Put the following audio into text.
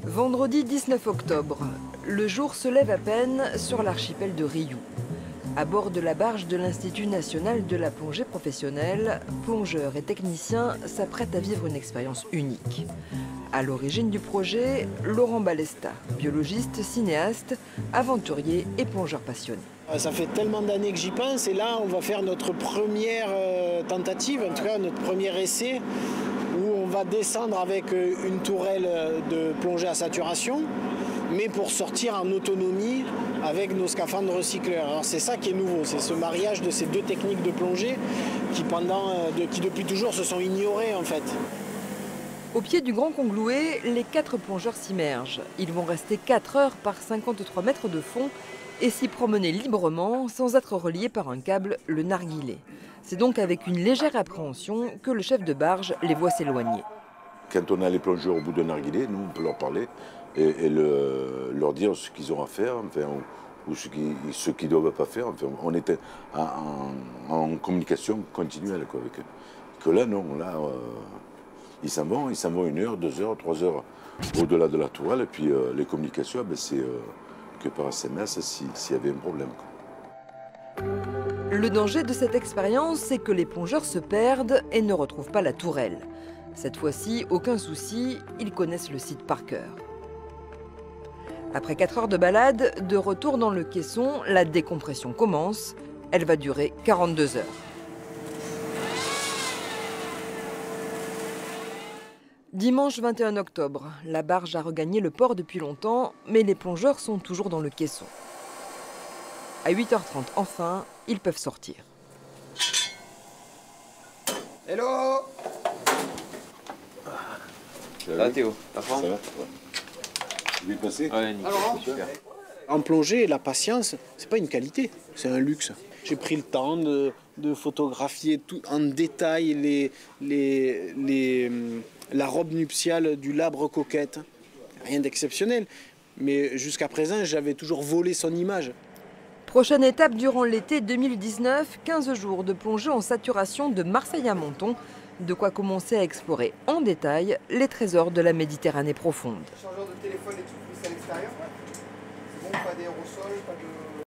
Vendredi 19 octobre, le jour se lève à peine sur l'archipel de Riou. À bord de la barge de l'Institut national de la plongée professionnelle, plongeurs et techniciens s'apprêtent à vivre une expérience unique. À l'origine du projet, Laurent Balesta, biologiste, cinéaste, aventurier et plongeur passionné. Ça fait tellement d'années que j'y pense et là on va faire notre première tentative, en tout cas notre premier essai où on va descendre avec une tourelle de plongée à saturation, mais pour sortir en autonomie avec nos scaphandres recycleurs. Alors c'est ça qui est nouveau, c'est ce mariage de ces deux techniques de plongée qui depuis toujours se sont ignorées en fait. Au pied du Grand Congloué, les 4 plongeurs s'immergent. Ils vont rester 4 heures par 53 mètres de fond et s'y promener librement sans être reliés par un câble, le narguilé. C'est donc avec une légère appréhension que le chef de barge les voit s'éloigner. Quand on a les plongeurs au bout d'un narguilé, nous on peut leur parler et leur dire ce qu'ils ont à faire, enfin, ou ce qu'ils ne doivent pas faire. Enfin, on était en communication continuelle quoi, avec eux. Que là, non, là, ils s'en vont 1 heure, 2 heures, 3 heures au-delà de la tourelle. Et puis les communications, c'est que par SMS s'il y avait un problème, quoi. Le danger de cette expérience, c'est que les plongeurs se perdent et ne retrouvent pas la tourelle. Cette fois-ci, aucun souci, ils connaissent le site par cœur. Après 4 heures de balade, de retour dans le caisson, la décompression commence. Elle va durer 42 heures. Dimanche 21 octobre, la barge a regagné le port depuis longtemps, mais les plongeurs sont toujours dans le caisson. À 8h30, enfin, ils peuvent sortir. Hello! Ah Théo, la forme? Ça va? Tu veux passer? Ouais, nickel. Super. En plongée, la patience, c'est pas une qualité, c'est un luxe. J'ai pris le temps de photographier tout en détail la robe nuptiale du labre coquette. Rien d'exceptionnel, mais jusqu'à présent, j'avais toujours volé son image. Prochaine étape durant l'été 2019, 15 jours de plongée en saturation de Marseille à Menton. De quoi commencer à explorer en détail les trésors de la Méditerranée profonde. Chargeur de téléphone et tout, plus à l'extérieur. C'est bon, pas d'aérosol, pas de...